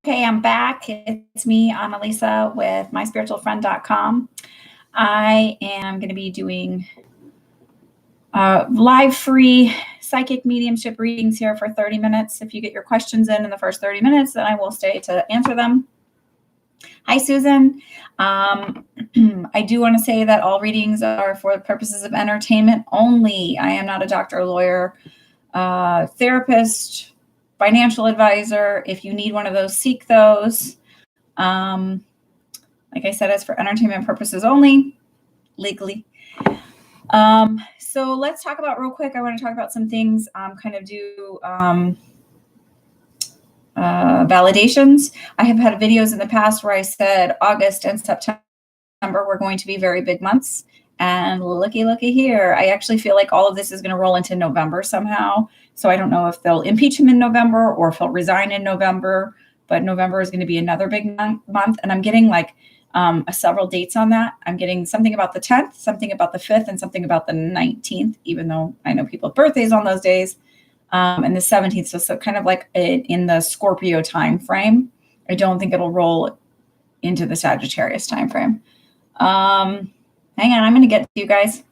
Okay, I'm back. It's me, Annalisa, with myspiritualfriend.com. I am going to be doing live free psychic mediumship readings here for 30 minutes. If you get your questions in the first 30 minutes, then I will stay to answer them. Hi, Susan. I do want to say that all readings are for the purposes of entertainment only. I am not a doctor, lawyer, therapist, financial advisor. If you need one of those, seek those. Like I said, it's for entertainment purposes only, legally. So let's talk about real quick. I want to talk about some things, kind of do validations. I have had videos in the past where I said August and September were going to be very big months. And looky here. I actually feel like all of this is going to roll into November somehow. So I don't know if they'll impeach him in November or if he'll resign in November. But November is going to be another big month. And I'm getting like several dates on that. I'm getting something about the 10th, something about the 5th, and something about the 19th, even though I know people have birthdays on those days. And the 17th. So kind of like in the Scorpio time frame. I don't think it'll roll into the Sagittarius time frame. Hang on, I'm going to get to you guys.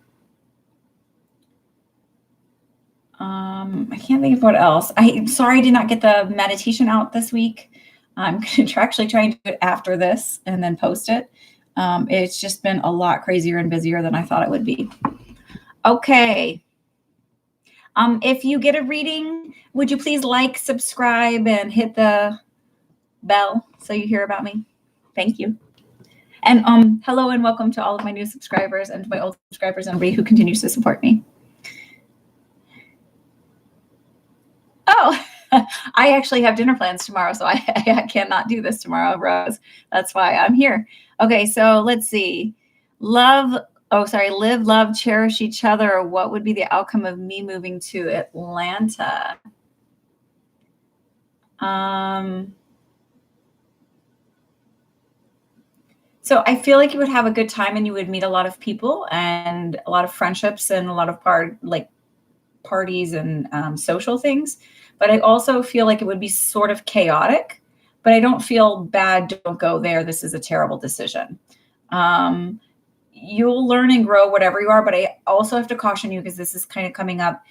I can't think of what else. I'm sorry I did not get the meditation out this week. I'm actually trying to do it after this and then post it. It's just been a lot crazier and busier than I thought it would be. Okay. If you get a reading, would you please like, subscribe, and hit the bell so you hear about me? Thank you. And hello and welcome to all of my new subscribers and to my old subscribers and everybody who continues to support me. Oh, I actually have dinner plans tomorrow, so I cannot do this tomorrow, Rose. That's why I'm here. Okay, so let's see. Live, love, cherish each other. What would be the outcome of me moving to Atlanta? So I feel like you would have a good time and you would meet a lot of people and a lot of friendships and a lot of parties and social things. But I also feel like it would be sort of chaotic, but I don't feel bad. Don't go there. This is a terrible decision. You'll learn and grow whatever you are, but I also have to caution you because this is kind of coming up.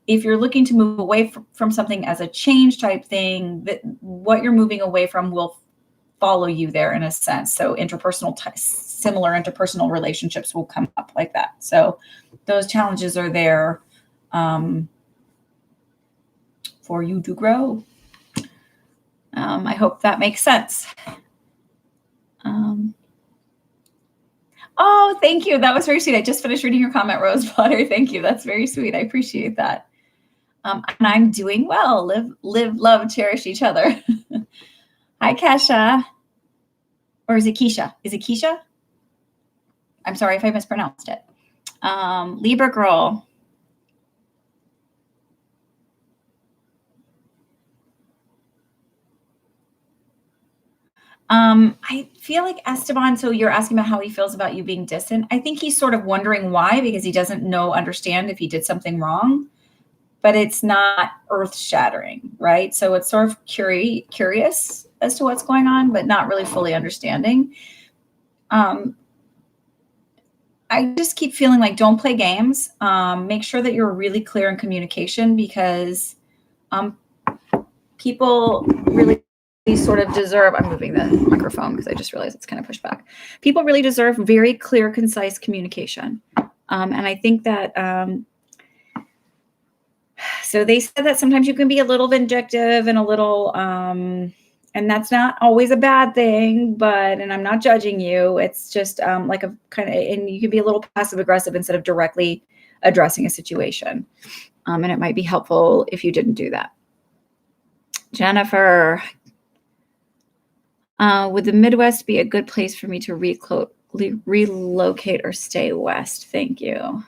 If you're looking to move away from something as a change type thing, that what you're moving away from will follow you there in a sense. So similar interpersonal relationships will come up like that. So those challenges are there for you to grow. I hope that makes sense. Oh, thank you. That was very sweet. I just finished reading your comment, Rose Potter. Thank you. That's very sweet. I appreciate that. And I'm doing well. Live, love, cherish each other. Hi, Kesha. Or is it Keisha? Is it Keisha? I'm sorry if I mispronounced it. Libra girl. I feel like Esteban, so you're asking about how he feels about you being distant. I think he's sort of wondering why, because he doesn't understand if he did something wrong, but it's not earth-shattering, right? So it's sort of curious as to what's going on, but not really fully understanding. I just keep feeling like don't play games. Make sure that you're really clear in communication because people really sort of deserve, I'm moving the microphone because I just realized it's kind of pushed back. People really deserve very clear, concise communication. And I think that, so they said that sometimes you can be a little vindictive and a little, and that's not always a bad thing, and I'm not judging you. It's just like a kind of, and you can be a little passive aggressive instead of directly addressing a situation. And it might be helpful if you didn't do that. Jennifer, would the Midwest be a good place for me to relocate or stay west? Thank you.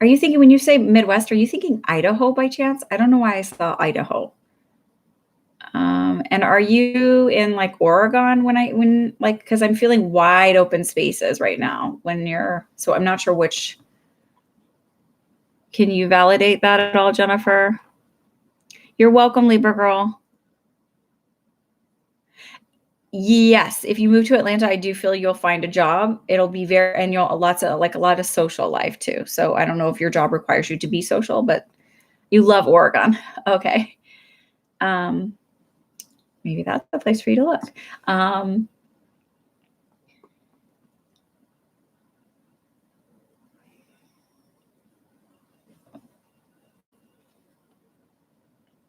Are you thinking, when you say Midwest, are you thinking Idaho by chance? I don't know why I saw Idaho. And are you in like Oregon because I'm feeling wide open spaces right now so I'm not sure which. Can you validate that at all, Jennifer? You're welcome, Libra girl. Yes, if you move to Atlanta, I do feel you'll find a job. It'll be very, and you'll lots of like a lot of social life too. So I don't know if your job requires you to be social, but you love Oregon. Okay. Um, maybe that's the place for you to look.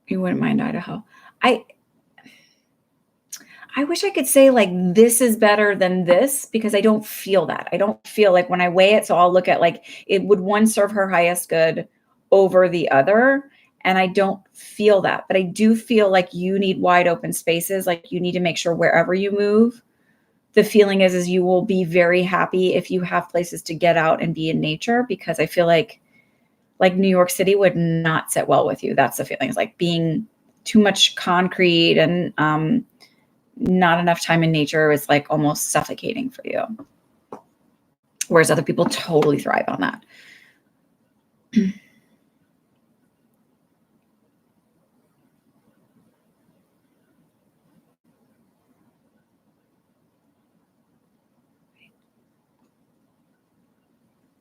You wouldn't mind Idaho. I wish I could say like this is better than this because I don't feel that. I don't feel like when I weigh it, so I'll look at like it would one serve her highest good over the other. And I don't feel that, but I do feel like you need wide open spaces. Like you need to make sure wherever you move, the feeling is you will be very happy if you have places to get out and be in nature, because I feel like New York City would not sit well with you. That's the feeling. It's like being too much concrete and not enough time in nature is like almost suffocating for you. Whereas other people totally thrive on that.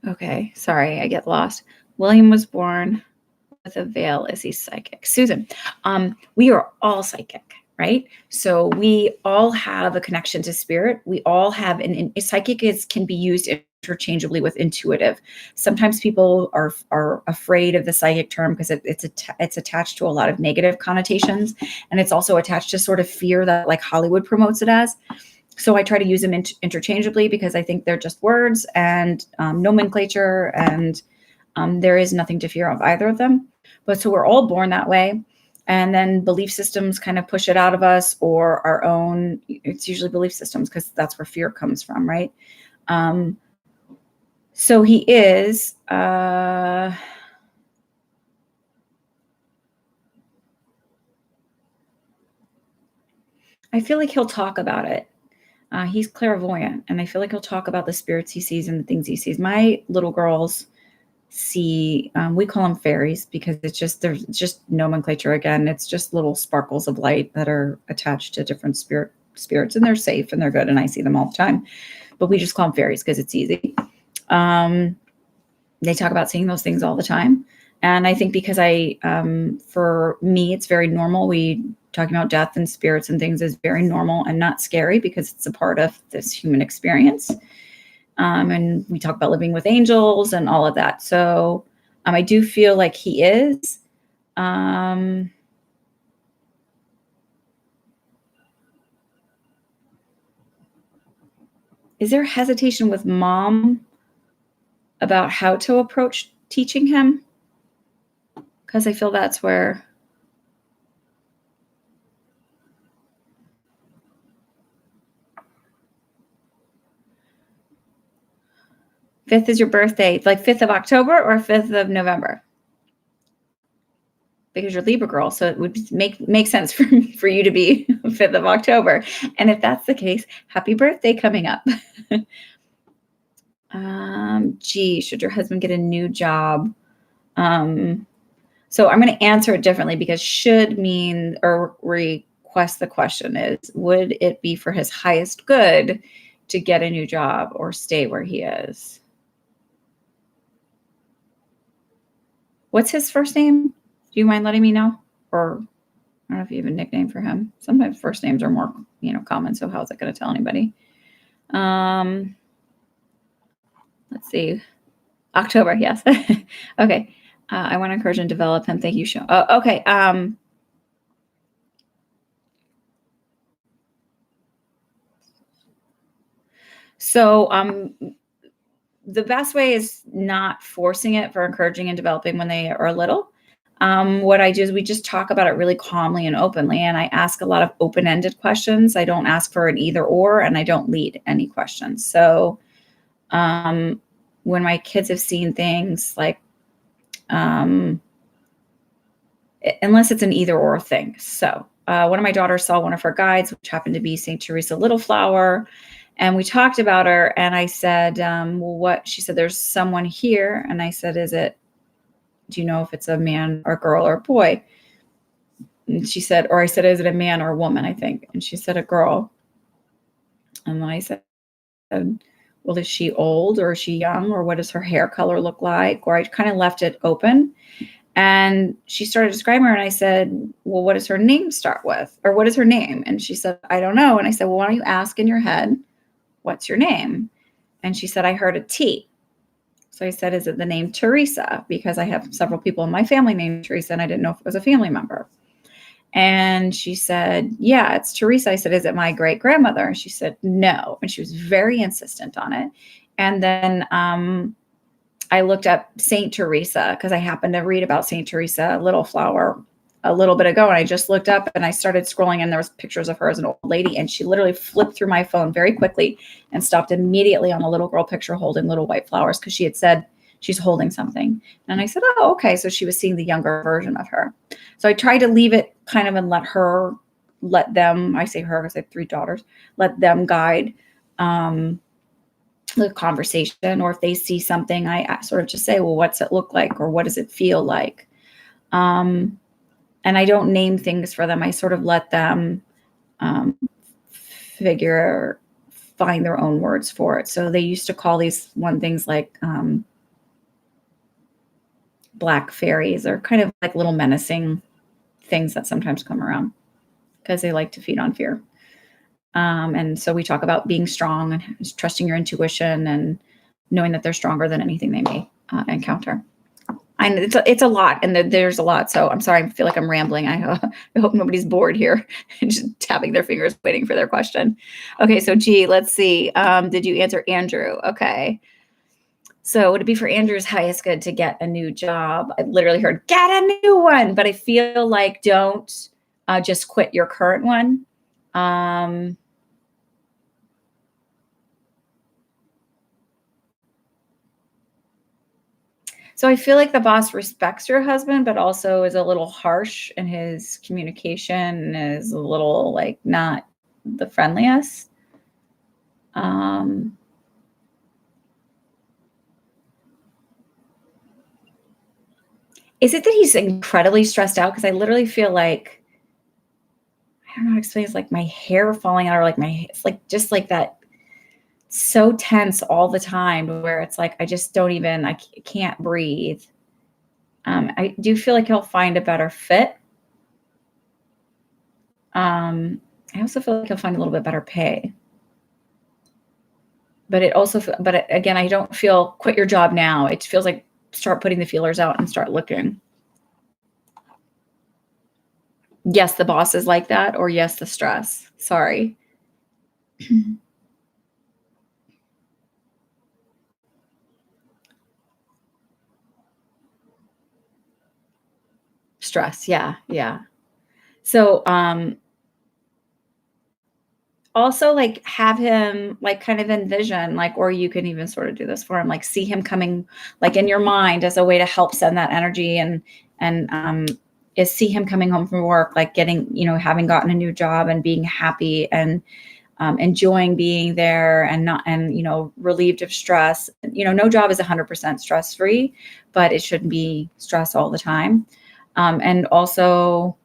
Okay, sorry, I get lost. William was born with a veil. Is he psychic? Susan, we are all psychic, right? So we all have a connection to spirit. We all have psychic can be used interchangeably with intuitive. Sometimes people are afraid of the psychic term because it's attached to a lot of negative connotations, and it's also attached to sort of fear that like Hollywood promotes it as. So I try to use them interchangeably because I think they're just words and nomenclature, and there is nothing to fear of either of them. But so we're all born that way. And then belief systems kind of push it out of us, or our own, it's usually belief systems because that's where fear comes from, right? So he is, I feel like he'll talk about it. He's clairvoyant, and I feel like he'll talk about the spirits he sees and the things he sees. My little girls see, we call them fairies because there's just nomenclature again. It's just little sparkles of light that are attached to different spirits, and they're safe and they're good, and I see them all the time. But we just call them fairies because it's easy. They talk about seeing those things all the time. And I think because for me, it's very normal. We talking about death and spirits and things is very normal and not scary because it's a part of this human experience. And we talk about living with angels and all of that. So I do feel like he is. Is there hesitation with mom about how to approach teaching him? Because I feel that's where. Fifth is your birthday, like 5th of October or 5th of November? Because you're Libra girl, so it would make sense for you to be 5th of October. And if that's the case, happy birthday coming up. Should your husband get a new job? So I'm going to answer it differently because should mean or request the question is, would it be for his highest good to get a new job or stay where he is? What's his first name? Do you mind letting me know? Or I don't know if you have a nickname for him. Sometimes first names are more, common. So how's it going to tell anybody? Let's see. October, yes. Okay. I want to encourage and develop him. Thank you, Sean. Okay. So the best way is not forcing it, for encouraging and developing when they are little. What I do is we just talk about it really calmly and openly, and I ask a lot of open-ended questions. I don't ask for an either or, and I don't lead any questions. So when my kids have seen things like, unless it's an either or thing. So one of my daughters saw one of her guides, which happened to be St. Teresa Little Flower. And we talked about her, and I said, well, what? She said, there's someone here. And I said, is it do you know if it's a man or a girl or a boy? And she said, or I said, is it a man or a woman, I think? And she said, a girl. And then I said, well, is she old or is she young, or what does her hair color look like? Or I kind of left it open. And she started describing her, and I said, well, what does her name start with? Or what is her name? And she said, I don't know. And I said, well, why don't you ask in your head, what's your name? And she said, I heard a T. So I said, is it the name Teresa? Because I have several people in my family named Teresa, and I didn't know if it was a family member. And she said, yeah, it's Teresa. I said, is it my great grandmother? And she said, no. And she was very insistent on it. And then I looked up Saint Teresa because I happened to read about Saint Teresa, Little Flower, a little bit ago. And I just looked up and I started scrolling, and there was pictures of her as an old lady. And she literally flipped through my phone very quickly and stopped immediately on a little girl picture holding little white flowers, because she had said she's holding something. And I said, oh, okay. So she was seeing the younger version of her. So I tried to leave it kind of and let them, I say her because I have 3 daughters, let them guide the conversation. Or if they see something, I sort of just say, well, what's it look like? Or what does it feel like? And I don't name things for them. I sort of let them find their own words for it. So they used to call these things like black fairies, or kind of like little menacing things that sometimes come around because they like to feed on fear. And so we talk about being strong and trusting your intuition and knowing that they're stronger than anything they may encounter. And it's a lot, and there's a lot. So I'm sorry, I feel like I'm rambling. I hope nobody's bored here, just tapping their fingers, waiting for their question. Okay, so G, let's see. Did you answer Andrew? Okay. So would it be for Andrew's highest good to get a new job? I literally heard, get a new one, but I feel like don't just quit your current one. So I feel like the boss respects your husband, but also is a little harsh in his communication, is a little like not the friendliest. Is it that he's incredibly stressed out? Because I literally feel like, I don't know how to explain. It's like my hair falling out, or like it's like just like that, so tense all the time, where it's like I just don't even, I can't breathe. I do feel like he'll find a better fit. I also feel like he'll find a little bit better pay. But again, I don't feel quit your job now. It feels like start putting the feelers out and start looking. Yes, the boss is like that, or yes, the stress. Sorry. Stress. Yeah. Yeah. So, also like have him like kind of envision, like, or you can even sort of do this for him, like see him coming like in your mind as a way to help send that energy, and is see him coming home from work, like getting, having gotten a new job and being happy and enjoying being there, and not, and, relieved of stress. No job is 100% stress free, but it shouldn't be stress all the time. And also,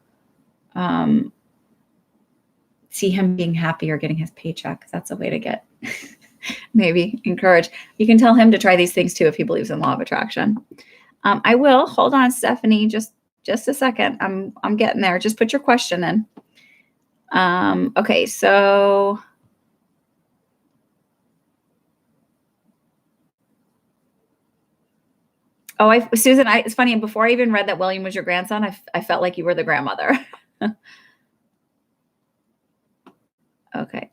see him being happy or getting his paycheck. That's a way to get maybe encourage. You can tell him to try these things too if he believes in law of attraction. I will. Hold on, Stephanie. Just a second. I'm getting there. Just put your question in. Okay, so Susan, it's funny. Before I even read that William was your grandson, I felt like you were the grandmother. Okay.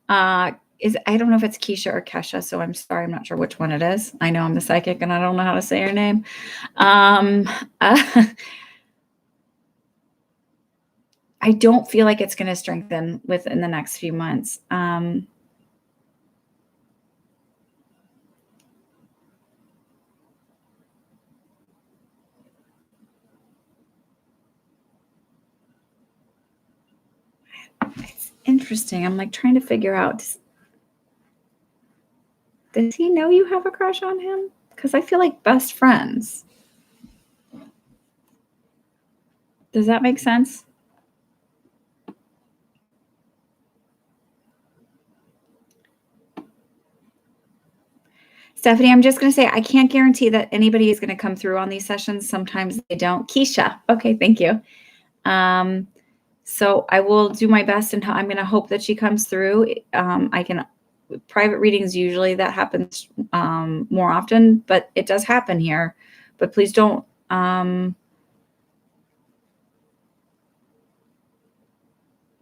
I don't know if it's Keisha or Kesha, so I'm sorry. I'm not sure which one it is. I know I'm the psychic and I don't know how to say her name. I don't feel like it's going to strengthen within the next few months. It's interesting. I'm like trying to figure out. Does he know you have a crush on him? Because I feel like best friends. Does that make sense? Stephanie, I'm just going to say I can't guarantee that anybody is going to come through on these sessions. Sometimes they don't. Keisha. Okay, thank you. So I will do my best, and I'm going to hope that she comes through. I can private readings, usually that happens more often, but it does happen here. But please don't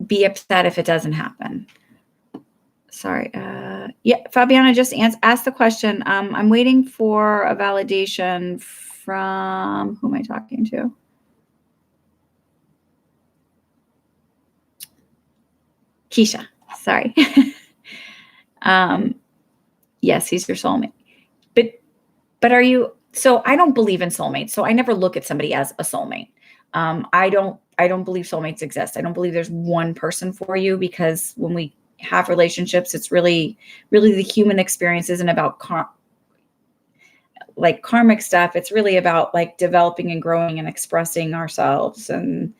be upset if it doesn't happen. Sorry. Yeah, Fabiana just asked the question. I'm waiting for a validation from, who am I talking to? Keisha. Sorry. Yes, he's your soulmate. But are you, so I don't believe in soulmates. So I never look at somebody as a soulmate. I don't believe soulmates exist. I don't believe there's one person for you, because when we have relationships, it's really the human experience isn't about like karmic stuff. It's really about like developing and growing and expressing ourselves and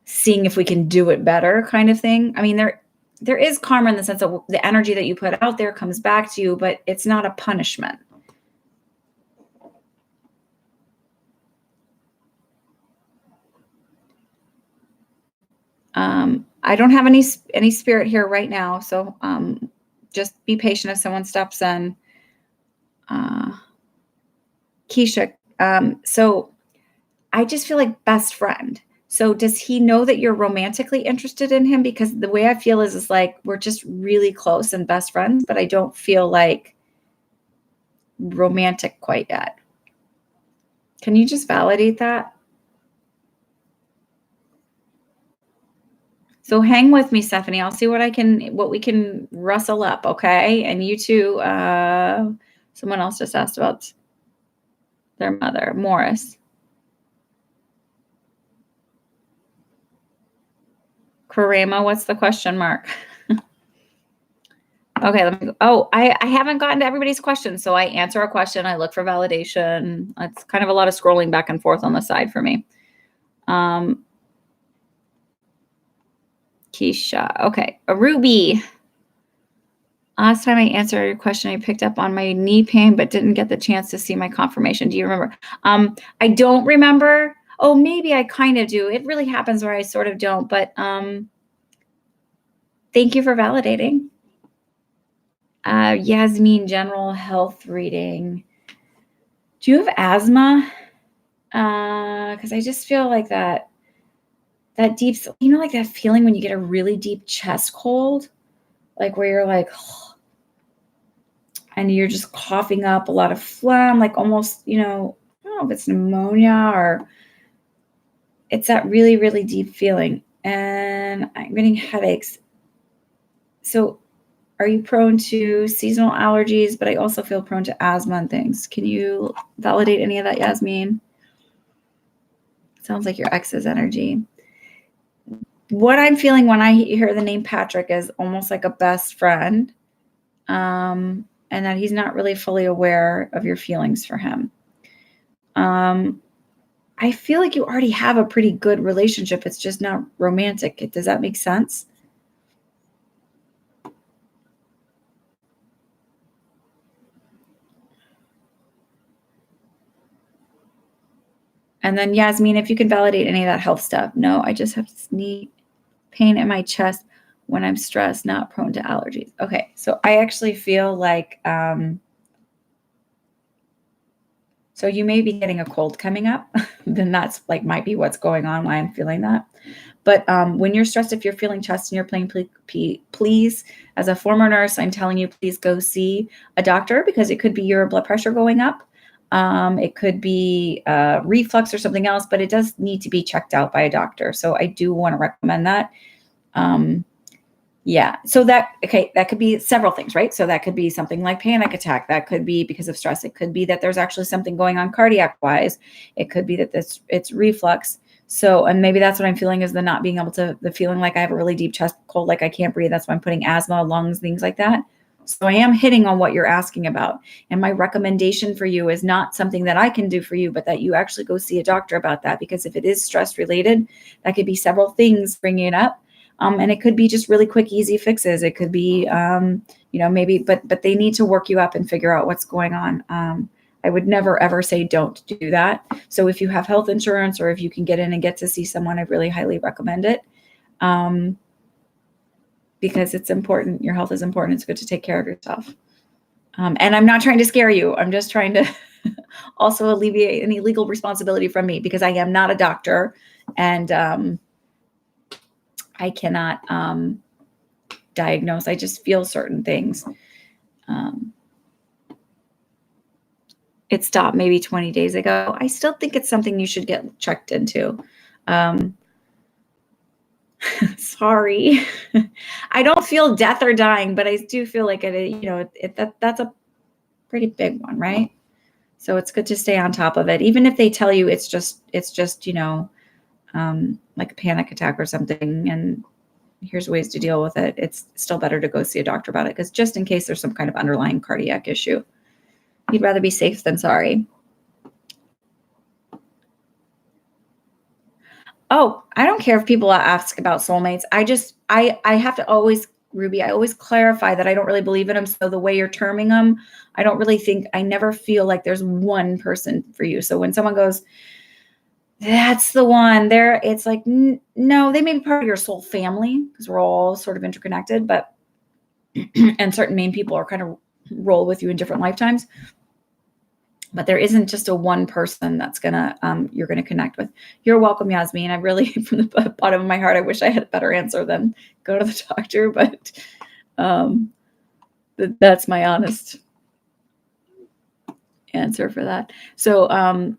seeing if we can do it better, kind of thing. I mean, there is karma in the sense of the energy that you put out there comes back to you, but it's not a punishment. I don't have any spirit here right now, so just be patient if someone steps in. Keisha, so I just feel like best friend. So does he know that you're romantically interested in him? Because the way I feel is like we're just really close and best friends, but I don't feel like romantic quite yet. Can you just validate that? So hang with me, Stephanie. I'll see what we can rustle up, okay? And you too, someone else just asked about their mother, Morris. Karema, what's the question mark? Okay, let me go. Oh, I haven't gotten to everybody's questions. So I answer a question, I look for validation. It's kind of a lot of scrolling back and forth on the side for me. Keisha. Okay, a Ruby. Last time I answered your question, I picked up on my knee pain, but didn't get the chance to see my confirmation. Do you remember? I don't remember. Oh, maybe I kind of do. It really happens where I sort of don't, but thank you for validating. Yasmin, general health reading. Do you have asthma? Because I just feel like that deep, like that feeling when you get a really deep chest cold, like where you're like, and you're just coughing up a lot of phlegm, like almost, I don't know if it's pneumonia or it's that really, really deep feeling. And I'm getting headaches. So are you prone to seasonal allergies? But I also feel prone to asthma and things. Can you validate any of that, Yasmin? Sounds like your ex's energy. What I'm feeling when I hear the name Patrick is almost like a best friend, and that he's not really fully aware of your feelings for him. I feel like you already have a pretty good relationship. It's just not romantic. Does that make sense? And then Yasmin, if you can validate any of that health stuff. No, I just have knee pain in my chest when I'm stressed, not prone to allergies. Okay, so I actually feel like, so you may be getting a cold coming up. Then that's like might be what's going on, why I'm feeling that. But when you're stressed, if you're feeling chest and you're playing, please, as a former nurse, I'm telling you, please go see a doctor, because it could be your blood pressure going up. It could be reflux or something else, but it does need to be checked out by a doctor. So I do want to recommend that. Yeah. So that could be several things, right? So that could be something like panic attack. That could be because of stress. It could be that there's actually something going on cardiac wise. It could be that it's reflux. So, and maybe that's what I'm feeling is the feeling like I have a really deep chest cold, like I can't breathe. That's why I'm putting asthma, lungs, things like that. So I am hitting on what you're asking about. And my recommendation for you is not something that I can do for you, but that you actually go see a doctor about that. Because if it is stress related, that could be several things bringing it up. And it could be just really quick, easy fixes. It could be, maybe, but they need to work you up and figure out what's going on. I would never, ever say don't do that. So if you have health insurance or if you can get in and get to see someone, I really highly recommend it. Because it's important. Your health is important. It's good to take care of yourself. And I'm not trying to scare you. I'm just trying to also alleviate any legal responsibility from me, because I am not a doctor and I cannot diagnose. I just feel certain things. It stopped maybe 20 days ago. I still think it's something you should get checked into. Sorry. I don't feel death or dying, but I do feel like that's a pretty big one, right? So it's good to stay on top of it. Even if they tell you it's just, like a panic attack or something, and here's ways to deal with it. It's still better to go see a doctor about it, because just in case there's some kind of underlying cardiac issue, you'd rather be safe than sorry. Oh, I don't care if people ask about soulmates. I have to always, Ruby, I always clarify that I don't really believe in them. So the way you're terming them, I never feel like there's one person for you. So when someone goes, that's the one there, it's like, no, they may be part of your soul family, because we're all sort of interconnected, but, and certain main people are kind of roll with you in different lifetimes. But there isn't just a one person that's you're gonna connect with. You're welcome, Yasmin. I really, from the bottom of my heart, I wish I had a better answer than go to the doctor, but that's my honest answer for that. So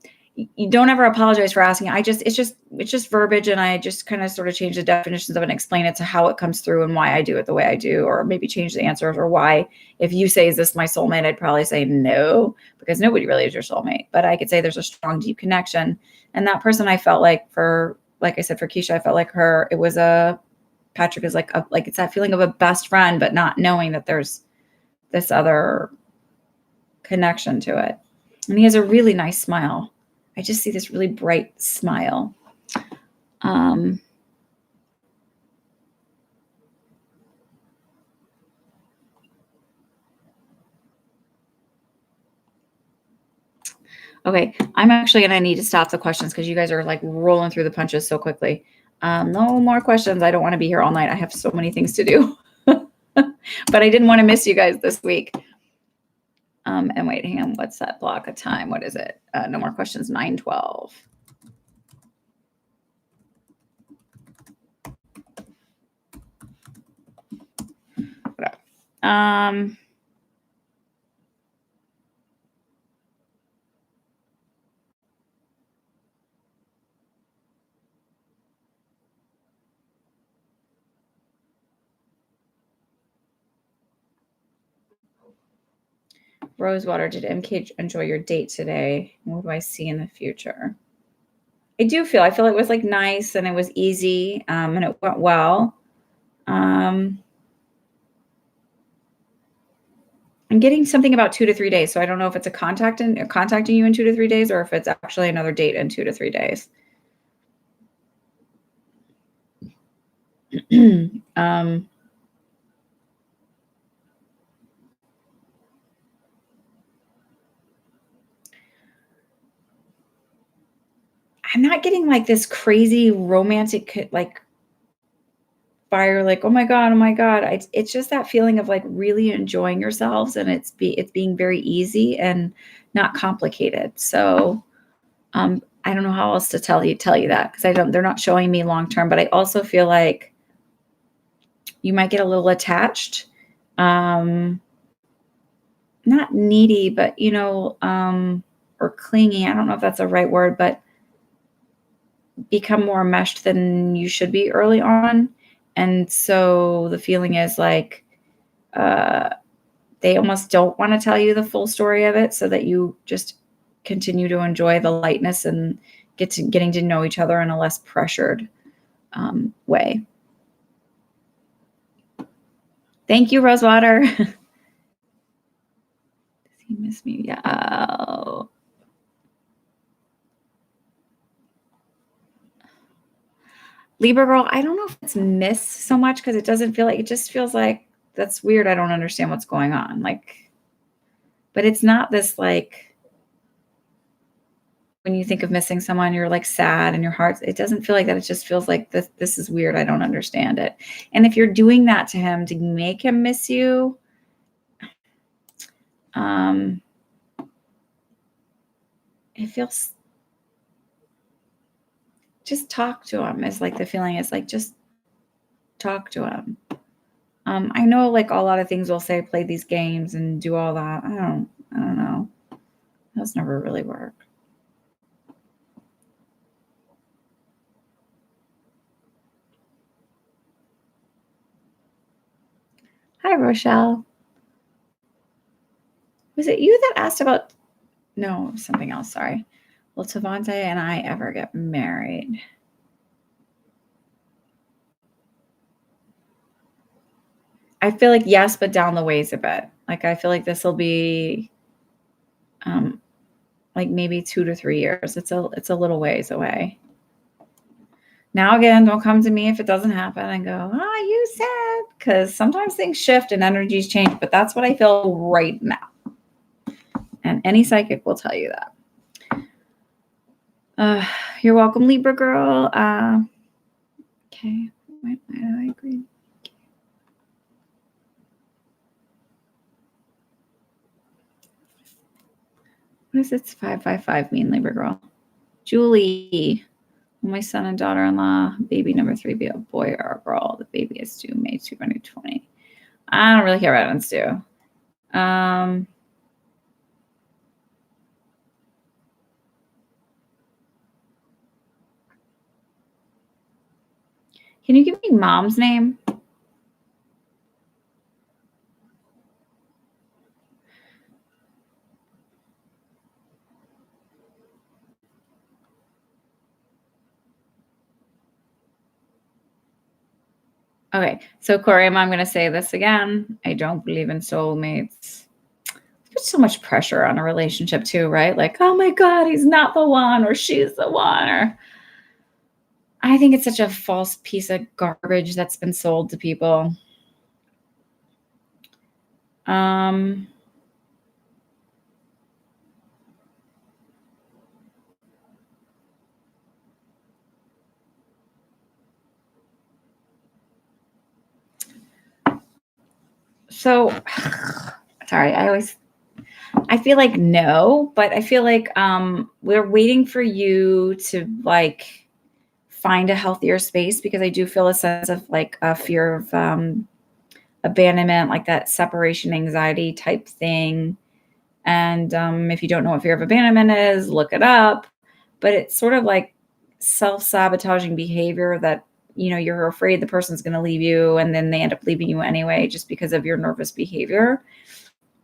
you don't ever apologize for asking. It's just verbiage, and I just kind of sort of change the definitions of it and explain it to how it comes through and why I do it the way I do, or maybe change the answers, or why, if you say, is this my soulmate? I'd probably say no, because nobody really is your soulmate. But I could say there's a strong, deep connection. And that person, I felt like I said, for Keisha, I felt like Patrick is like it's that feeling of a best friend, but not knowing that there's this other connection to it. And he has a really nice smile. I just see this really bright smile. Okay, I'm actually going to need to stop the questions, because you guys are like rolling through the punches so quickly. No more questions. I don't want to be here all night. I have so many things to do. But I didn't want to miss you guys this week. And wait, hang on. What's that block of time? What is it? No more questions. 9:12. Rosewater, did MK enjoy your date today? What do I see in the future? I feel it was like nice, and it was easy, and it went well. I'm getting something about 2 to 3 days. So I don't know if it's contacting you in 2 to 3 days, or if it's actually another date in 2 to 3 days. I'm not getting like this crazy romantic, like fire, like, oh my God. It's just that feeling of like really enjoying yourselves, and it's being very easy and not complicated. So, I don't know how else to tell you that, because they're not showing me long-term, but I also feel like you might get a little attached, not needy, but or clingy. I don't know if that's the right word, but become more meshed than you should be early on. And so the feeling is like they almost don't want to tell you the full story of it, so that you just continue to enjoy the lightness and getting to know each other in a less pressured way. Thank you, Rosewater. Miss me. Yeah. Oh. Libra girl, I don't know if it's miss so much because it doesn't feel like, it just feels like that's weird. I don't understand what's going on. Like, but it's not this like, when you think of missing someone, you're like sad and your heart, it doesn't feel like that. It just feels like this is weird. I don't understand it. And if you're doing that to him to make him miss you, it feels, just talk to him is like the feeling is like, just talk to him. I know like a lot of things will say play these games and do all that. I don't know. Those never really work. Hi, Rochelle. Was it you that asked about, no, something else, sorry. Will Tavante and I ever get married? I feel like yes, but down the ways a bit. Like I feel like this will be like maybe 2 to 3 years. It's a little ways away. Now again, don't come to me if it doesn't happen and go, oh, you said, because sometimes things shift and energies change, but that's what I feel right now. And any psychic will tell you that. You're welcome, Libra girl. Okay, why did I agree? What does this 555 mean, Libra girl? Julie, will my son and daughter-in-law, baby number 3, be a boy or a girl? The baby is due May 2020. I don't really care what it's due. Can you give me mom's name? Okay, so Corey, I'm going to say this again. I don't believe in soulmates. There's so much pressure on a relationship too, right? Like, oh my God, he's not the one or she's the one. Or I think it's such a false piece of garbage that's been sold to people. So sorry, I feel like no, but I feel like we're waiting for you to like find a healthier space, because I do feel a sense of like a fear of abandonment, like that separation anxiety type thing. And if you don't know what fear of abandonment is, look it up. But it's sort of like self-sabotaging behavior that, you know, you're afraid the person's going to leave you and then they end up leaving you anyway just because of your nervous behavior.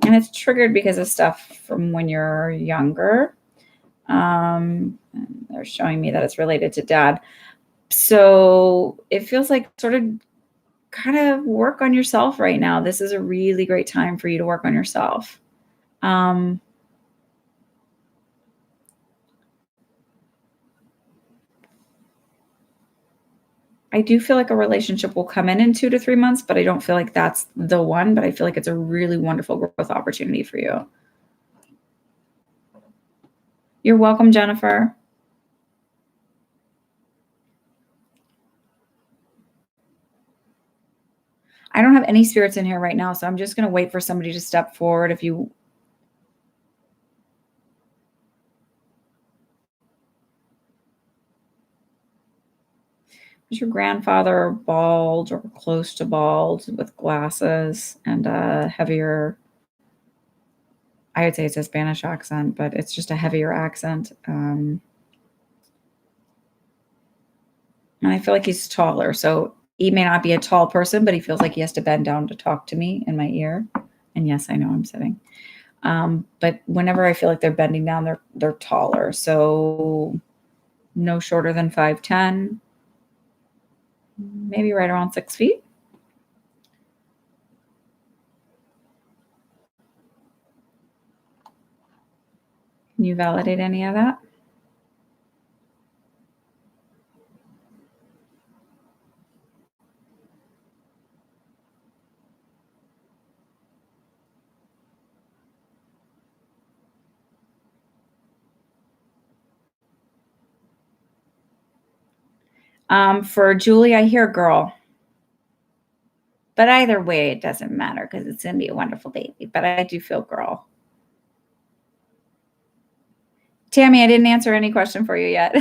And it's triggered because of stuff from when you're younger. They're showing me that it's related to dad. So it feels like sort of kind of work on yourself right now. This is a really great time for you to work on yourself. I do feel like a relationship will come in 2 to 3 months, but I don't feel like that's the one, but I feel like it's a really wonderful growth opportunity for you. You're welcome, Jennifer. I don't have any spirits in here right now, so I'm just going to wait for somebody to step forward. If you was your grandfather bald or close to bald with glasses and a heavier, I would say it's a Spanish accent, but it's just a heavier accent. And I feel like he's taller. So he may not be a tall person, but he feels like he has to bend down to talk to me in my ear. And yes, I know I'm sitting. But whenever I feel like they're bending down, they're taller. So no shorter than 5'10", maybe right around 6 feet. Can you validate any of that? For Julie, I hear girl. But either way, it doesn't matter because it's gonna be a wonderful baby. But I do feel girl. Tammy, I didn't answer any question for you yet.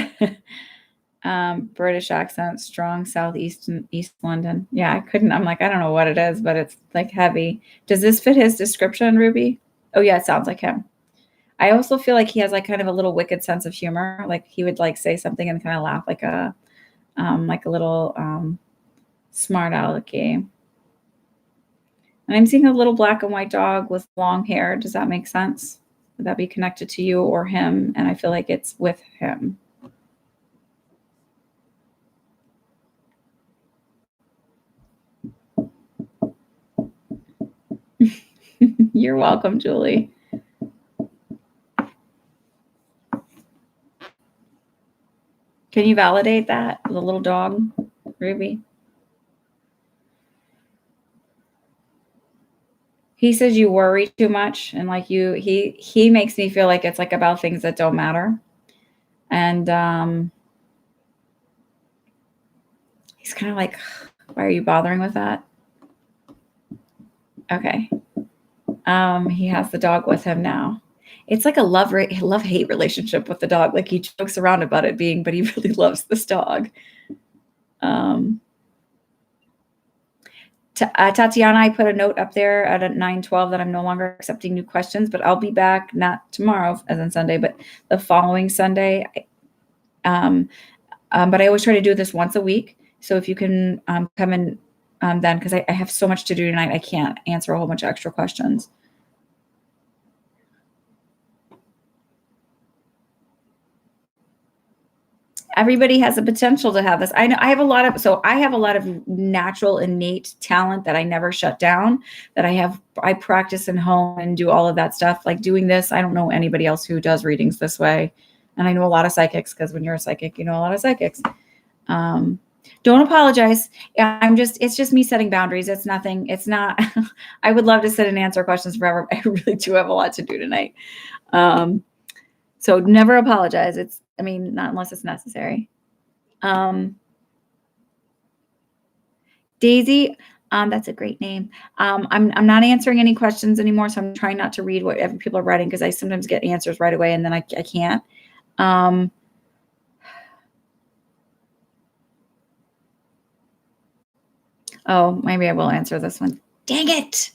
British accent, strong southeast and East London. Yeah, I couldn't. I'm like, I don't know what it is, but it's like heavy. Does this fit his description, Ruby? Oh yeah, it sounds like him. I also feel like he has like kind of a little wicked sense of humor. Like he would like say something and kind of laugh like a little smart alecky. And I'm seeing a little black and white dog with long hair. Does that make sense? Would that be connected to you or him? And I feel like it's with him. You're welcome, Julie. Can you validate that? The little dog, Ruby? He says you worry too much and like he makes me feel like it's like about things that don't matter. And he's kind of like, why are you bothering with that? Okay. He has the dog with him now. It's like a love-hate relationship with the dog. Like he jokes around about it being, but he really loves this dog. Tatiana, I put a note up there at 9:12 that I'm no longer accepting new questions, but I'll be back not tomorrow, as in Sunday, but the following Sunday. But I always try to do this once a week. So if you can come in then, because I have so much to do tonight, I can't answer a whole bunch of extra questions. Everybody has the potential to have this. I know I have a lot of natural innate talent that I never shut down, that I practice and hone and do all of that stuff. Like doing this, I don't know anybody else who does readings this way. And I know a lot of psychics because when you're a psychic, you know a lot of psychics. Don't apologize. It's just me setting boundaries. It's nothing. It's not, I would love to sit and answer questions forever. I really do have a lot to do tonight. So never apologize. Not unless it's necessary. Daisy, that's a great name. I'm not answering any questions anymore, so I'm trying not to read whatever people are writing because I sometimes get answers right away and then I can't. Oh, maybe I will answer this one. Dang it.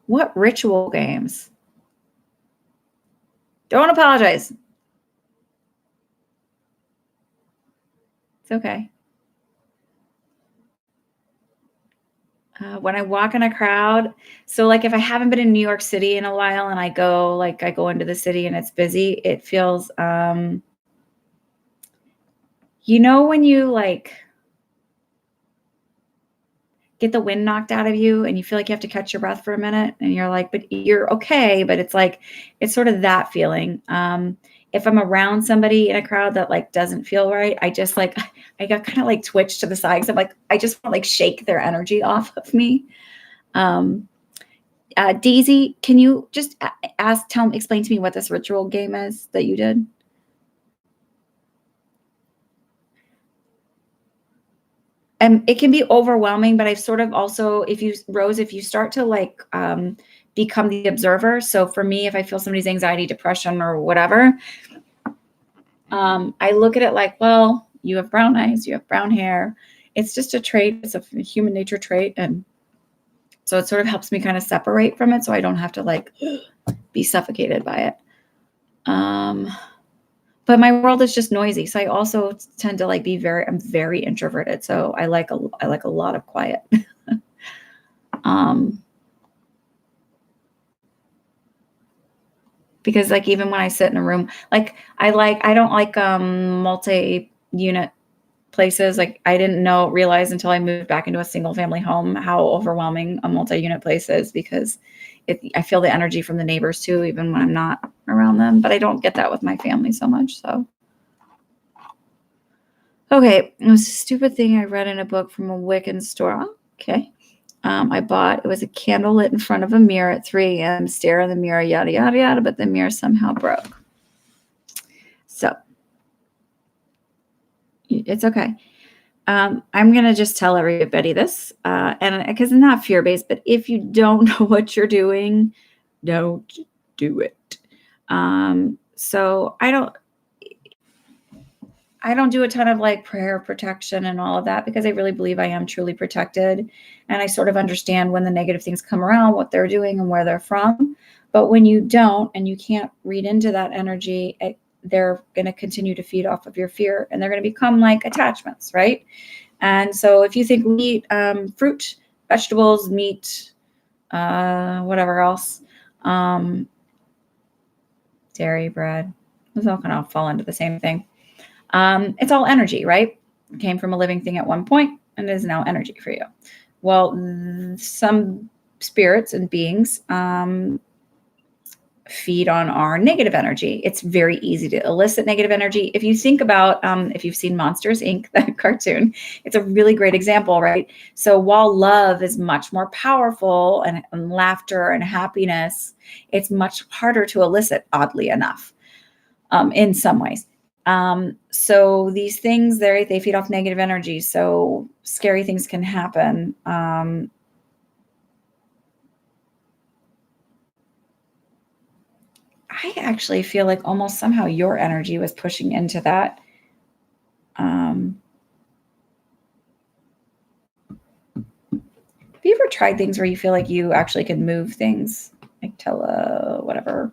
What ritual games? Don't apologize. It's okay. When I walk in a crowd, so like if I haven't been in New York City in a while and I go into the city and it's busy, it feels when you like get the wind knocked out of you and you feel like you have to catch your breath for a minute and you're like, but you're okay. But it's like, it's sort of that feeling. If I'm around somebody in a crowd that like doesn't feel right, I just like, I got kind of like twitched to the side. Cause I'm like, I just want to like shake their energy off of me. Daisy, can you just explain to me what this ritual game is that you did? And it can be overwhelming, but I've sort of also, if you start to like become the observer. So for me, if I feel somebody's anxiety, depression, or whatever, I look at it like, well, you have brown eyes, you have brown hair. It's just a trait. It's a human nature trait. And so it sort of helps me kind of separate from it so I don't have to like be suffocated by it. But my world is just noisy. So I also tend to like I'm very introverted. So I like a lot of quiet. Because like, even when I sit in a room, like I don't like multi-unit places. Like I didn't realize until I moved back into a single family home how overwhelming a multi-unit place is, because I feel the energy from the neighbors too, even when I'm not around them. But I don't get that with my family so much. So, okay, it was a stupid thing I read in a book from a Wiccan store. Okay. I bought, it was a candle lit in front of a mirror at 3 a.m., stare in the mirror, yada, yada, yada, but the mirror somehow broke. So it's okay. I'm going to just tell everybody this, and because it's not fear-based, but if you don't know what you're doing, don't do it. So I don't do a ton of like prayer protection and all of that, because I really believe I am truly protected. And I sort of understand when the negative things come around, what they're doing and where they're from. But when you don't, and you can't read into that energy, they're going to continue to feed off of your fear, and they're going to become like attachments, right? And so if you think we eat fruit, vegetables, meat, whatever else, dairy, bread, it's all going to fall into the same thing. It's all energy, right? It came from a living thing at one point and is now energy for you. Well, some spirits and beings feed on our negative energy. It's very easy to elicit negative energy. If you think about, if you've seen Monsters, Inc., that cartoon, it's a really great example, right? So while love is much more powerful, and laughter and happiness, it's much harder to elicit, oddly enough, in some ways. So these things, they feed off negative energy. So scary things can happen. I actually feel like almost somehow your energy was pushing into that. Have you ever tried things where you feel like you actually can move things, like whatever,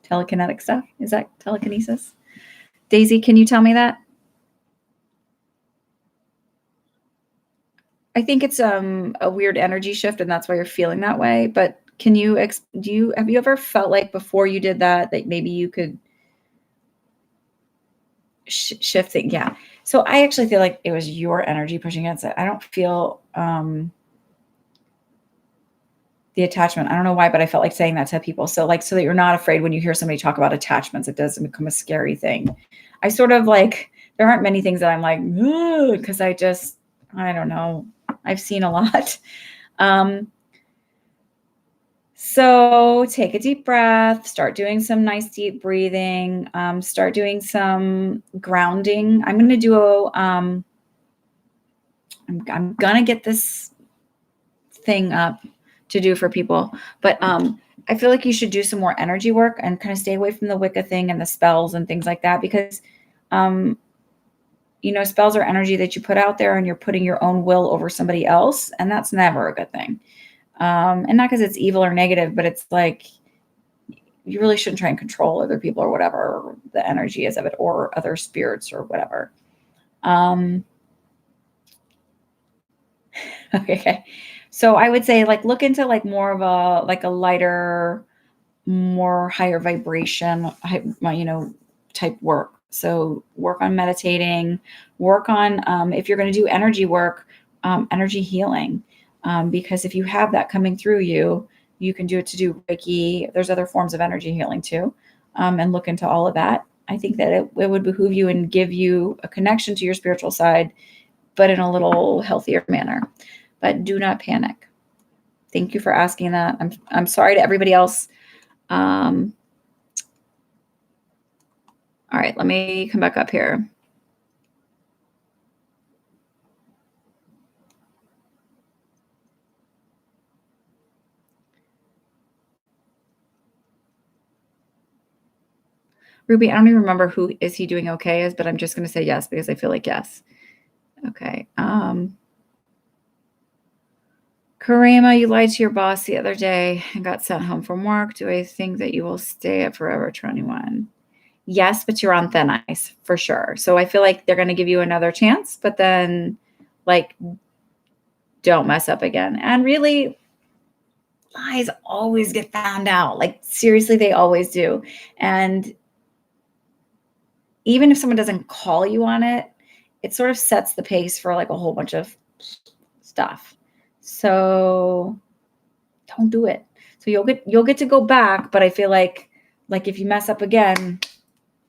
telekinetic stuff? Is that telekinesis? Daisy, can you tell me that? I think it's a weird energy shift, and that's why you're feeling that way. But can you have you ever felt like before you did that maybe you could shift things? Yeah. So I actually feel like it was your energy pushing against it. I don't feel the attachment. I don't know why, but I felt like saying that to people. So that you're not afraid when you hear somebody talk about attachments, it doesn't become a scary thing. I sort of there aren't many things that I'm like, because I don't know. I've seen a lot. So take a deep breath, start doing some nice deep breathing, start doing some grounding. I'm going to do I'm going to get this thing up to do for people, but I feel like you should do some more energy work and kind of stay away from the Wicca thing and the spells and things like that, because spells are energy that you put out there, and you're putting your own will over somebody else, and that's never a good thing. And not because it's evil or negative, but it's like you really shouldn't try and control other people or whatever the energy is of it, or other spirits or whatever. Okay. So I would say look into more of a lighter, more higher vibration, type work. So work on meditating, work on, if you're going to do energy work, energy healing. Because if you have that coming through you, you can do it to do Reiki. There's other forms of energy healing too. And look into all of that. I think that it would behoove you and give you a connection to your spiritual side, but in a little healthier manner. But do not panic. Thank you for asking that. I'm sorry to everybody else. All right, let me come back up here. Ruby, I don't even remember who is he doing okay as, but I'm just going to say yes because I feel like yes. Okay. Karima, you lied to your boss the other day and got sent home from work. Do I think that you will stay at Forever 21? Yes, but you're on thin ice for sure. So I feel like they're going to give you another chance, but then don't mess up again. And really, lies always get found out. Seriously, they always do. And even if someone doesn't call you on it, it sort of sets the pace for like a whole bunch of stuff. So don't do it. So you'll get to go back, but I feel like if you mess up again,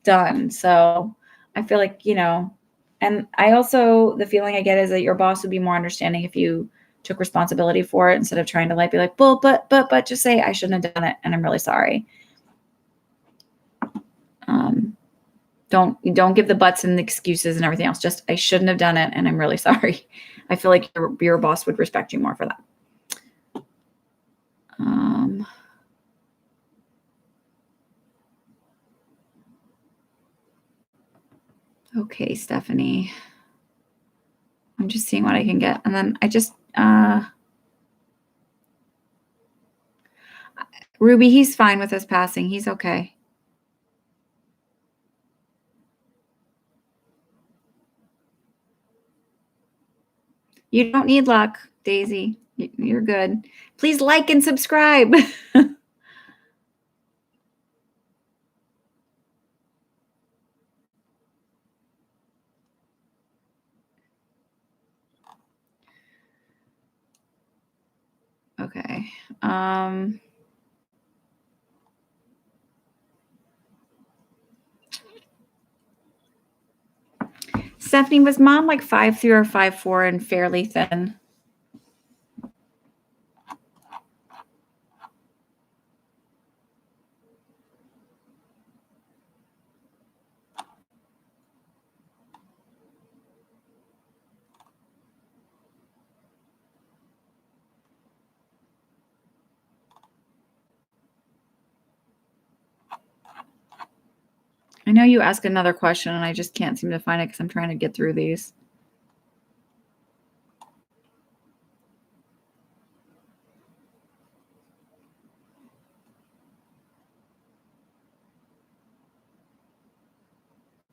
done. So I feel like, and I also, the feeling I get is that your boss would be more understanding if you took responsibility for it instead of trying to like be like, well, but just say I shouldn't have done it and I'm really sorry. Don't give the buts and the excuses and everything else. Just I shouldn't have done it and I'm really sorry. I feel like your boss would respect you more for that. Okay, Stephanie. I'm just seeing what I can get. And then I just, Ruby, he's fine with us passing. He's okay. You don't need luck, Daisy. You're good. Please like and subscribe. Okay. Stephanie, was mom like 5'3" or 5'4" and fairly thin? I know you asked another question and I just can't seem to find it because I'm trying to get through these.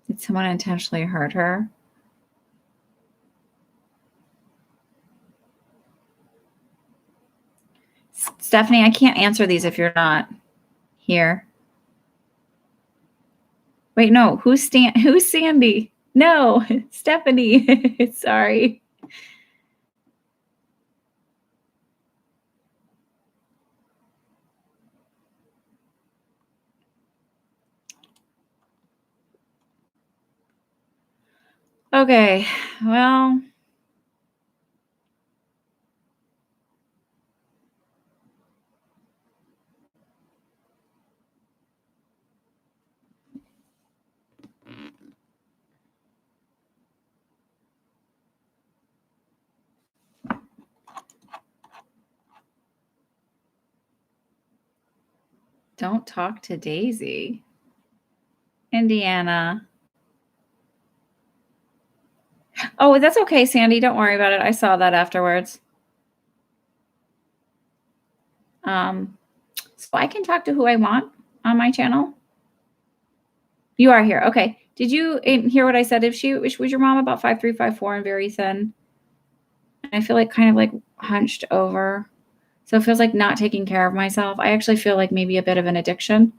Did someone intentionally hurt her? Stephanie, I can't answer these if you're not here. Wait, no. Who's Sandy? No, Stephanie. Sorry. Okay, well. Don't talk to Daisy. Indiana. Oh, that's okay, Sandy. Don't worry about it. I saw that afterwards. So I can talk to who I want on my channel. You are here. Okay. Did you hear what I said? Was your mom about 5'3", 5'4", and very thin? I feel like kind of like hunched over. So it feels like not taking care of myself. I actually feel like maybe a bit of an addiction.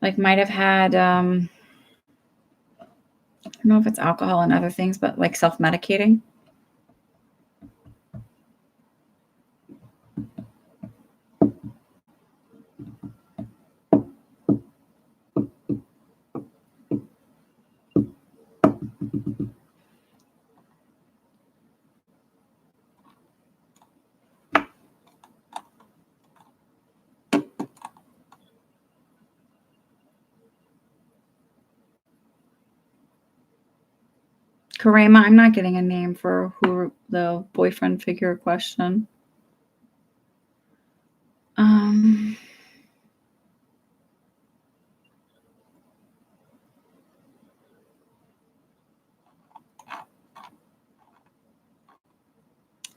Like might have had, I don't know if it's alcohol and other things, but like self-medicating. Karema, I'm not getting a name for who the boyfriend figure question.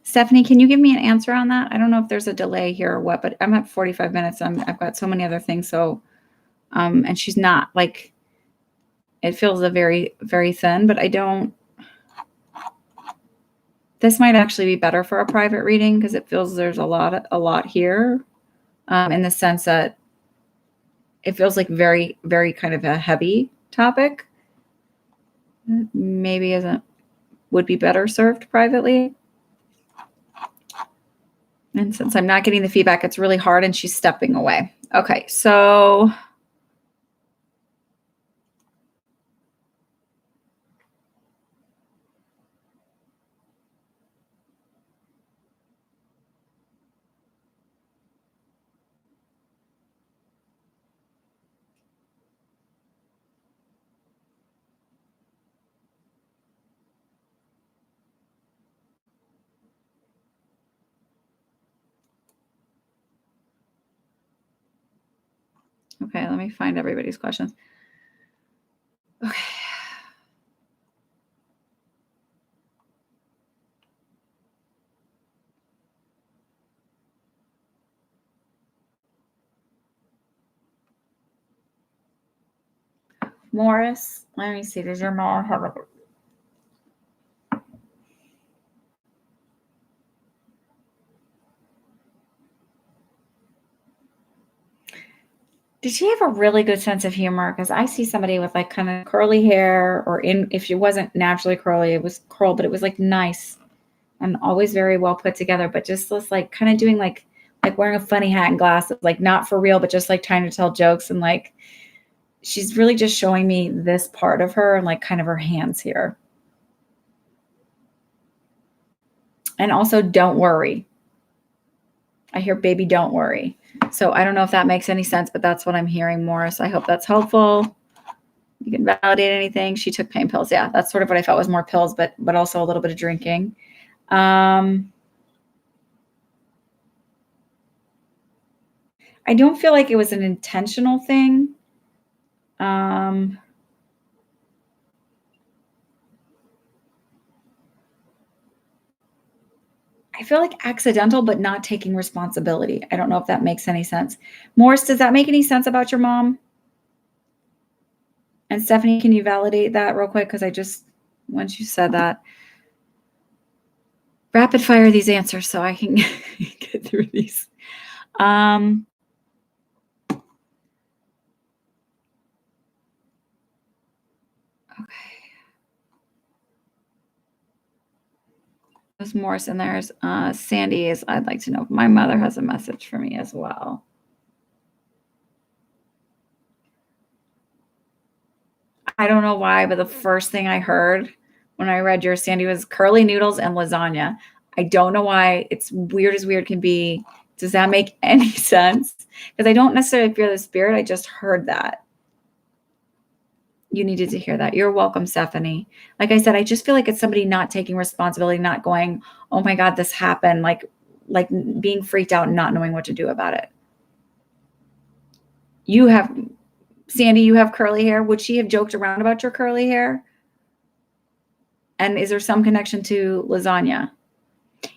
Stephanie, can you give me an answer on that? I don't know if there's a delay here or what, but I'm at 45 minutes. I've got so many other things. So, and she's not like, it feels a very, very thin, but I don't, this might actually be better for a private reading because it feels there's a lot here, in the sense that it feels like very, very kind of a heavy topic. maybe would be better served privately. And since I'm not getting the feedback, it's really hard and she's stepping away. Okay, so okay, let me find everybody's questions. Okay. Morris, let me see. Does your mom have a... Did she have a really good sense of humor? Because I see somebody with like kind of curly hair, or if she wasn't naturally curly, it was curl, but it was like nice and always very well put together. But just this like kind of doing like wearing a funny hat and glasses, like not for real, but just like trying to tell jokes. And like she's really just showing me this part of her and like kind of her hands here. And also, don't worry. I hear baby, don't worry. So I don't know if that makes any sense, but that's what I'm hearing, Morris. I hope that's helpful. You can validate anything. She took pain pills. Yeah, that's sort of what I felt was more pills, but also a little bit of drinking. I don't feel like it was an intentional thing. I feel like accidental, but not taking responsibility. I don't know if that makes any sense. Morris, does that make any sense about your mom? And Stephanie, can you validate that real quick? Because I just, once you said that, rapid fire these answers so I can get through these. Okay. There's Morris and there's Sandy is, I'd like to know if my mother has a message for me as well. I don't know why, but the first thing I heard when I read yours, Sandy, was curly noodles and lasagna. I don't know why. It's weird as weird can be. Does that make any sense? Because I don't necessarily fear the spirit. I just heard that. You needed to hear that. You're welcome, Stephanie. Like I said, I just feel like it's somebody not taking responsibility, not going, oh my God, this happened. Like being freaked out and not knowing what to do about it. You have, Sandy, you have curly hair. Would she have joked around about your curly hair? And is there some connection to lasagna?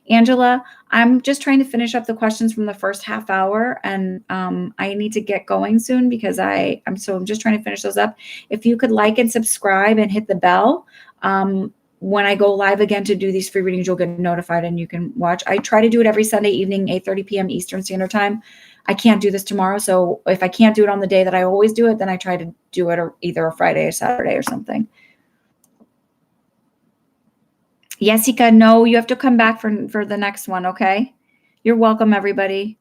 Angela, I'm just trying to finish up the questions from the first half hour, and I need to get going soon because I'm just trying to finish those up. If you could like and subscribe and hit the bell, when I go live again to do these free readings, you'll get notified and you can watch. I try to do it every Sunday evening, 8:30 p.m. Eastern Standard Time. I can't do this tomorrow, so if I can't do it on the day that I always do it, then I try to do it either a Friday or Saturday or something. Jessica, no, you have to come back for the next one, okay? You're welcome, everybody.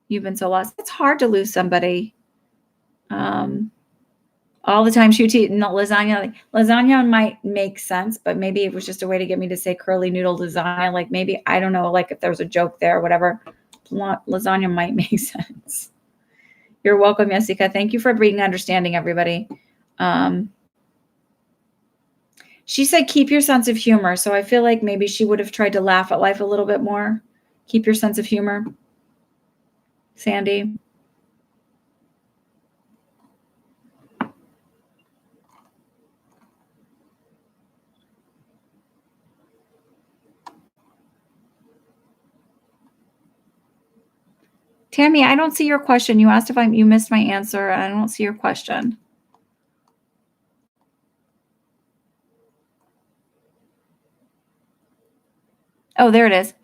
You've been so lost. It's hard to lose somebody. All the time, lasagna might make sense, but maybe it was just a way to get me to say curly noodle lasagna. Like maybe, I don't know, like if there was a joke there or whatever, lasagna might make sense. You're welcome, Jessica. Thank you for being understanding, everybody. She said, keep your sense of humor. So I feel like maybe she would have tried to laugh at life a little bit more. Keep your sense of humor. Sandy. Tammy, I don't see your question. You asked if you missed my answer, and I don't see your question. Oh, there it is.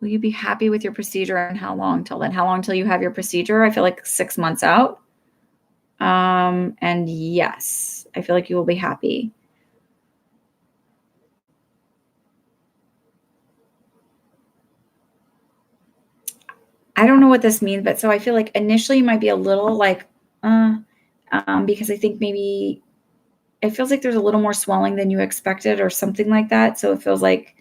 Will you be happy with your procedure, and how long till then? How long till you have your procedure? I feel like 6 months out. And yes. I feel like you will be happy. I don't know what this means, but so I feel like initially you might be a little like, because I think maybe it feels like there's a little more swelling than you expected or something like that. So it feels like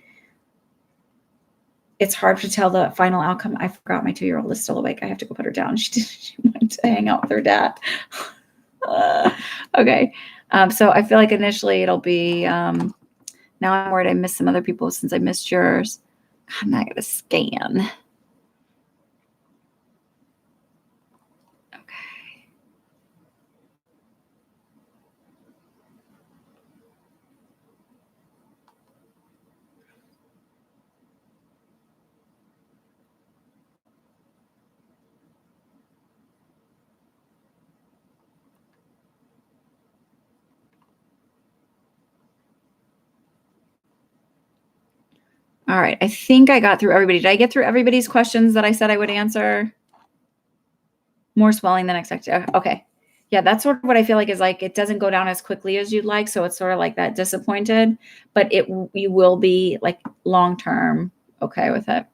it's hard to tell the final outcome. I forgot my 2-year-old is still awake. I have to go put her down. She went to hang out with her dad. Okay. So I feel like initially it'll be, now I'm worried I missed some other people since I missed yours. I'm not going to scan. Okay. All right. I think I got through everybody. Did I get through everybody's questions that I said I would answer? More swelling than expected. Okay. Yeah, that's sort of what I feel like is like it doesn't go down as quickly as you'd like. So it's sort of like that disappointed, but you will be like long term okay with it.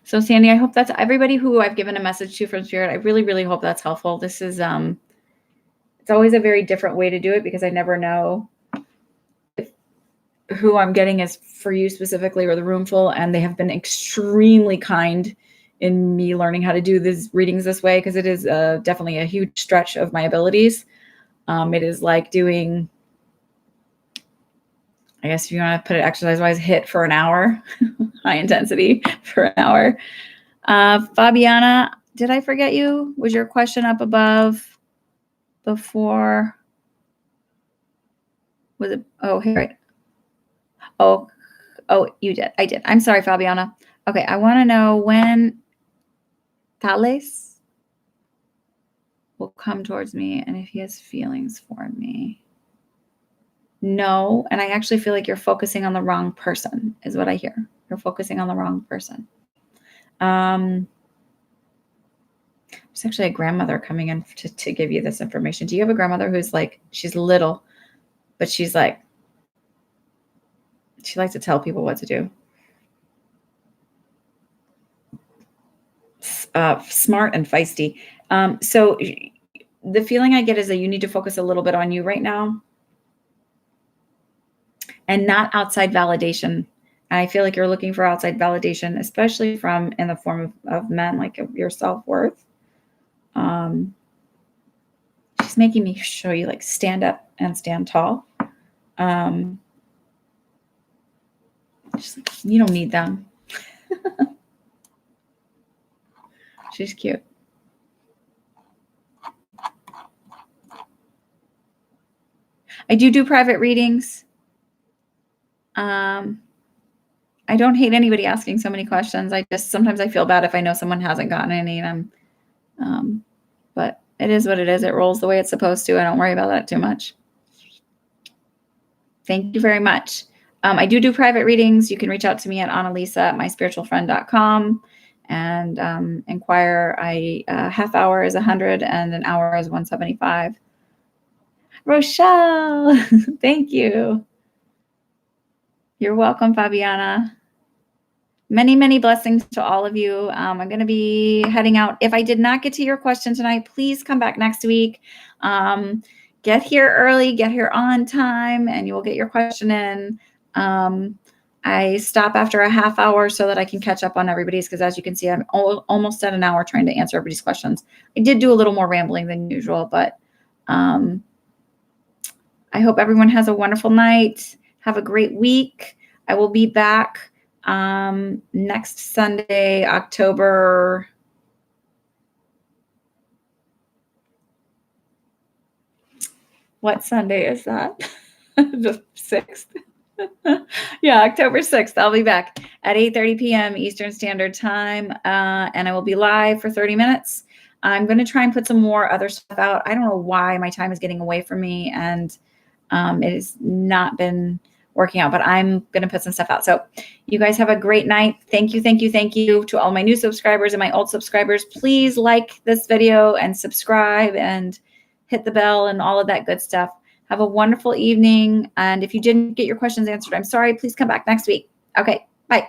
So Sandy, I hope that's everybody who I've given a message to from Spirit. I really, really hope that's helpful. This is it's always a very different way to do it because I never know if who I'm getting is for you specifically or the room full, and they have been extremely kind in me learning how to do these readings this way because it is definitely a huge stretch of my abilities. It is like doing, I guess if you want to put it exercise-wise, HIIT for an hour, high intensity for an hour. Fabiana, did I forget you? Was your question up above before? Was it? Oh, here. Right. Oh, you did. I did. I'm sorry, Fabiana. Okay, I want to know when Thales will come towards me and if he has feelings for me. No, and I actually feel like you're focusing on the wrong person, is what I hear. You're focusing on the wrong person. There's actually a grandmother coming in to give you this information. Do you have a grandmother who's like, she's little, but she's like, she likes to tell people what to do? Smart and feisty. So the feeling I get is that you need to focus a little bit on you right now and not outside validation. I feel like you're looking for outside validation, especially from in the form of men, like your self-worth. She's making me show you like stand up and stand tall. She's like, you don't need them. She's cute. I do private readings. I don't hate anybody asking so many questions. I just sometimes I feel bad if I know someone hasn't gotten any, and but it is what it is. It rolls the way it's supposed to. I don't worry about that too much. Thank you very much. I do private readings. You can reach out to me at annalisa@myspiritualfriend.com and inquire. Half hour is 100 and an hour is 175. Rochelle, thank you. You're welcome, Fabiana. Many, many blessings to all of you. I'm going to be heading out. If I did not get to your question tonight, please come back next week. Get here early, get here on time, and you will get your question in. I stop after a half hour so that I can catch up on everybody's, because as you can see, I'm almost at an hour trying to answer everybody's questions. I did do a little more rambling than usual, but I hope everyone has a wonderful night. Have a great week. I will be back next Sunday, October. What Sunday is that? The 6th. Yeah, October 6th. I'll be back at 8:30 p.m. Eastern Standard Time, and I will be live for 30 minutes. I'm going to try and put some more other stuff out. I don't know why my time is getting away from me, and it has not been working out, but I'm going to put some stuff out. So you guys have a great night. Thank you, thank you, thank you to all my new subscribers and my old subscribers. Please like this video and subscribe and hit the bell and all of that good stuff. Have a wonderful evening. And if you didn't get your questions answered, I'm sorry. Please come back next week. Okay, bye.